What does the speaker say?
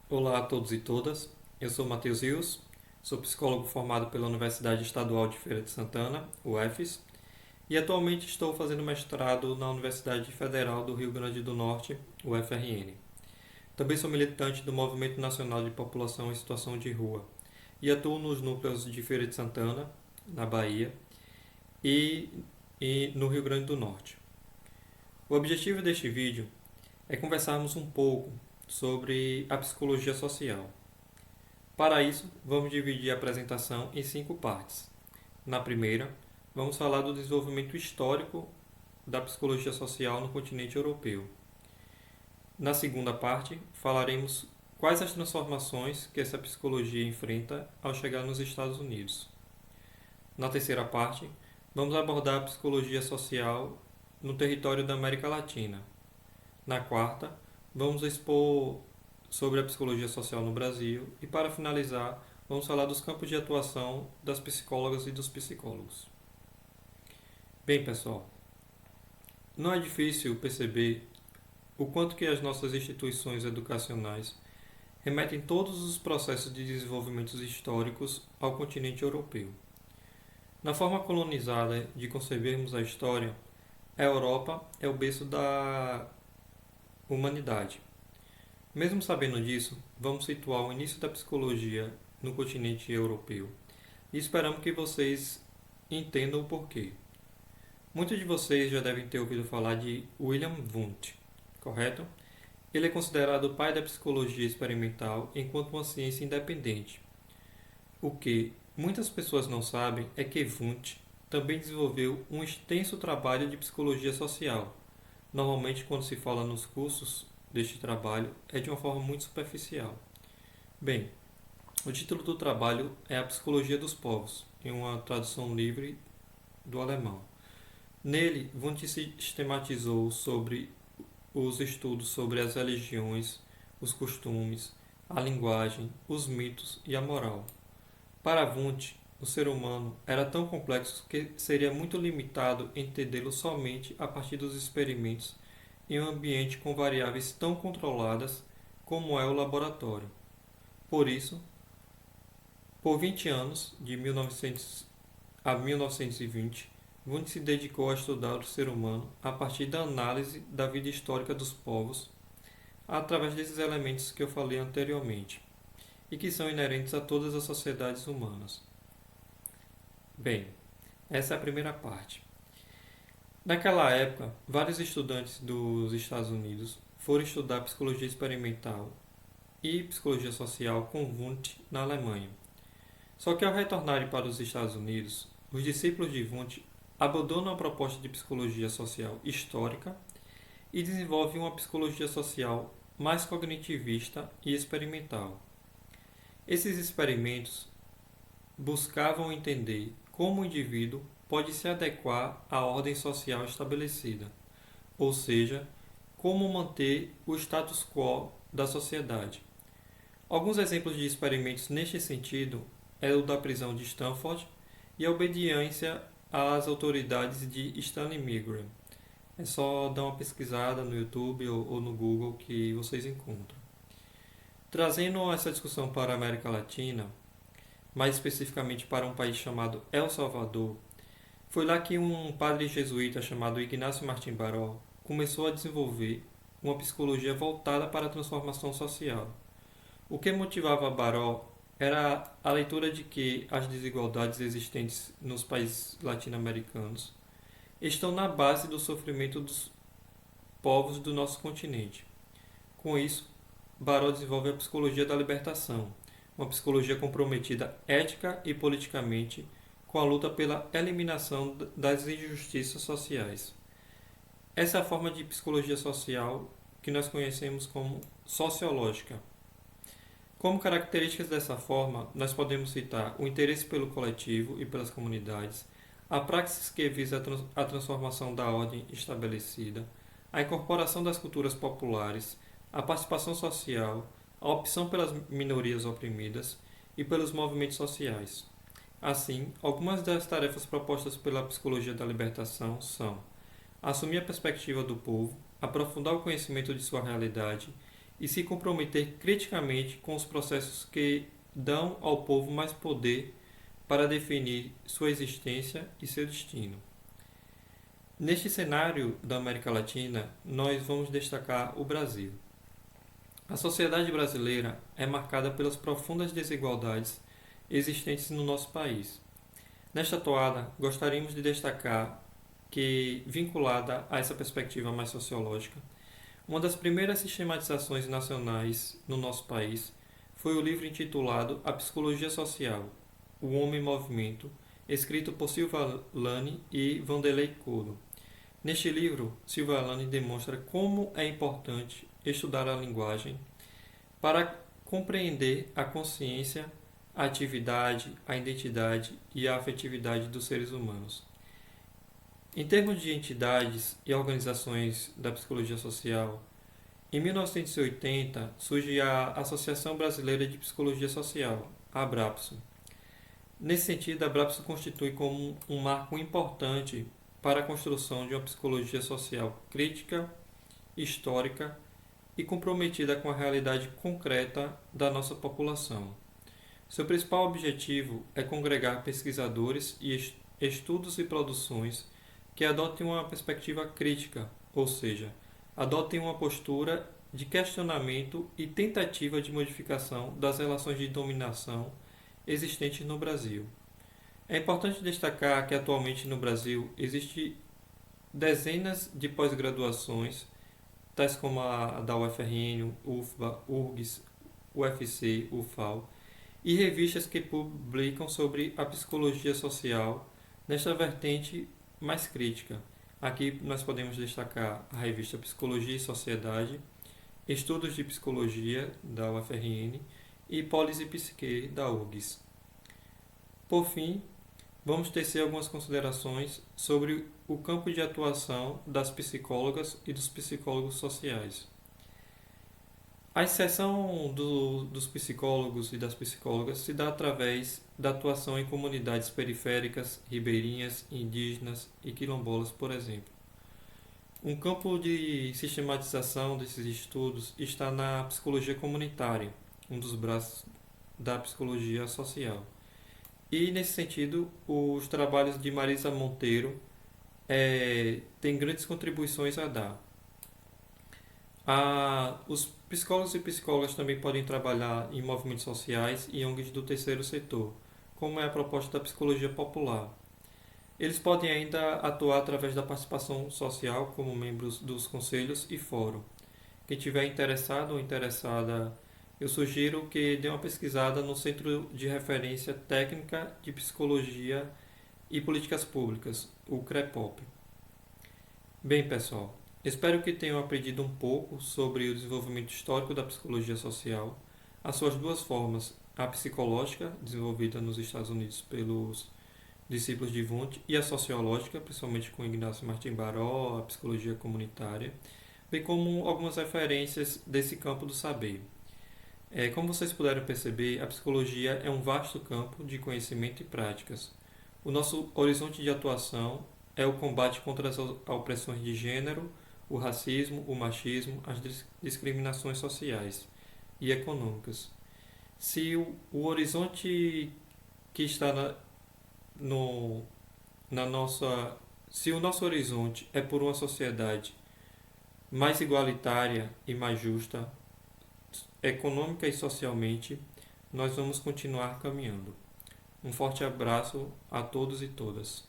Olá a todos e todas, eu sou Matheus Rios, sou psicólogo formado pela Universidade Estadual de Feira de Santana, UFES, e atualmente estou fazendo mestrado na Universidade Federal do Rio Grande do Norte, UFRN. Também sou militante do Movimento Nacional de População em Situação de Rua e atuo nos núcleos de Feira de Santana, na Bahia, e, e no Rio Grande do Norte. O objetivo deste vídeo é conversarmos um pouco sobre a psicologia social. Para isso, vamos dividir a apresentação em 5 partes. Na primeira, vamos falar do desenvolvimento histórico da psicologia social no continente europeu. Na segunda parte, falaremos quais as transformações que essa psicologia enfrenta ao chegar nos Estados Unidos. Na terceira parte, vamos abordar a psicologia social no território da América Latina. Na quarta, vamos expor sobre a psicologia social no Brasil e, para finalizar, vamos falar dos campos de atuação das psicólogas e dos psicólogos. Bem, pessoal, não é difícil perceber o quanto que as nossas instituições educacionais remetem todos os processos de desenvolvimento históricos ao continente europeu. Na forma colonizada de concebermos a história, a Europa é o berço da humanidade. Mesmo sabendo disso, vamos situar o início da psicologia no continente europeu e esperamos que vocês entendam o porquê. Muitos de vocês já devem ter ouvido falar de William Wundt, correto? Ele é considerado o pai da psicologia experimental enquanto uma ciência independente. O que muitas pessoas não sabem é que Wundt também desenvolveu um extenso trabalho de psicologia social. Normalmente, quando se fala nos cursos deste trabalho, é de uma forma muito superficial. Bem, o título do trabalho é A Psicologia dos Povos, em uma tradução livre do alemão. Nele, Wundt sistematizou sobre os estudos sobre as religiões, os costumes, a linguagem, os mitos e a moral. Para Wundt, o ser humano era tão complexo que seria muito limitado entendê-lo somente a partir dos experimentos em um ambiente com variáveis tão controladas como é o laboratório. Por isso, por 20 anos, de 1900 a 1920, Wundt se dedicou a estudar o ser humano a partir da análise da vida histórica dos povos, através desses elementos que eu falei anteriormente, e que são inerentes a todas as sociedades humanas. Bem, essa é a primeira parte. Naquela época, vários estudantes dos Estados Unidos foram estudar psicologia experimental e psicologia social com Wundt na Alemanha. Só que ao retornarem para os Estados Unidos, os discípulos de Wundt abandonam a proposta de psicologia social histórica e desenvolvem uma psicologia social mais cognitivista e experimental. Esses experimentos buscavam entender como o indivíduo pode se adequar à ordem social estabelecida, ou seja, como manter o status quo da sociedade. Alguns exemplos de experimentos neste sentido é o da prisão de Stanford e a obediência às autoridades de Stanley Milgram. É só dar uma pesquisada no YouTube ou no Google que vocês encontram. Trazendo essa discussão para a América Latina, mais especificamente para um país chamado El Salvador, foi lá que um padre jesuíta chamado Ignacio Martín Baró começou a desenvolver uma psicologia voltada para a transformação social. O que motivava Baró era a leitura de que as desigualdades existentes nos países latino-americanos estão na base do sofrimento dos povos do nosso continente. Com isso, Baró desenvolve a psicologia da libertação, uma psicologia comprometida ética e politicamente com a luta pela eliminação das injustiças sociais. Essa é a forma de psicologia social que nós conhecemos como sociológica. Como características dessa forma, nós podemos citar o interesse pelo coletivo e pelas comunidades, a praxis que visa a transformação da ordem estabelecida, a incorporação das culturas populares, a participação social, a opção pelas minorias oprimidas e pelos movimentos sociais. Assim, algumas das tarefas propostas pela psicologia da libertação são assumir a perspectiva do povo, aprofundar o conhecimento de sua realidade e se comprometer criticamente com os processos que dão ao povo mais poder para definir sua existência e seu destino. Neste cenário da América Latina, nós vamos destacar o Brasil. A sociedade brasileira é marcada pelas profundas desigualdades existentes no nosso país. Nesta toada, gostaríamos de destacar que, vinculada a essa perspectiva mais sociológica, uma das primeiras sistematizações nacionais no nosso país foi o livro intitulado A Psicologia Social, O Homem em Movimento, escrito por Silva Lane e Vanderlei Couto. Neste livro, Silva Lane demonstra como é importante estudar a linguagem para compreender a consciência, a atividade, a identidade e a afetividade dos seres humanos. Em termos de entidades e organizações da psicologia social, em 1980 surge a Associação Brasileira de Psicologia Social, a ABRAPSO. Nesse sentido, a ABRAPSO constitui como um marco importante para a construção de uma psicologia social crítica, histórica e comprometida com a realidade concreta da nossa população. Seu principal objetivo é congregar pesquisadores e estudos e produções que adotem uma perspectiva crítica, ou seja, adotem uma postura de questionamento e tentativa de modificação das relações de dominação existentes no Brasil. É importante destacar que atualmente no Brasil existem dezenas de pós-graduações, tais como a da UFRN, UFBA, URGS, UFC, UFAL, e revistas que publicam sobre a psicologia social nesta vertente mais crítica. Aqui nós podemos destacar a revista Psicologia e Sociedade, Estudos de Psicologia, da UFRN, e Polis e Psique, da URGS. Por fim, vamos tecer algumas considerações sobre o campo de atuação das psicólogas e dos psicólogos sociais. A inserção dos psicólogos e das psicólogas se dá através da atuação em comunidades periféricas, ribeirinhas, indígenas e quilombolas, por exemplo. Um campo de sistematização desses estudos está na psicologia comunitária, um dos braços da psicologia social. E, nesse sentido, os trabalhos de Marisa Monteiro têm grandes contribuições a dar. Os psicólogos e psicólogas também podem trabalhar em movimentos sociais e ONGs do terceiro setor, como é a proposta da psicologia popular. Eles podem ainda atuar através da participação social como membros dos conselhos e fórum. Quem tiver interessado ou interessada, eu sugiro que dê uma pesquisada no Centro de Referência Técnica de Psicologia e Políticas Públicas, o CREPOP. Bem, pessoal, espero que tenham aprendido um pouco sobre o desenvolvimento histórico da psicologia social, as suas duas formas, a psicológica, desenvolvida nos Estados Unidos pelos discípulos de Wundt, e a sociológica, principalmente com Ignacio Martim Baró, a psicologia comunitária, bem como algumas referências desse campo do saber. Como vocês puderam perceber, a psicologia é um vasto campo de conhecimento e práticas. O nosso horizonte de atuação é o combate contra as opressões de gênero, o racismo, o machismo, as discriminações sociais e econômicas. Se o horizonte que está se o nosso horizonte é por uma sociedade mais igualitária e mais justa, econômica e socialmente, nós vamos continuar caminhando. Um forte abraço a todos e todas.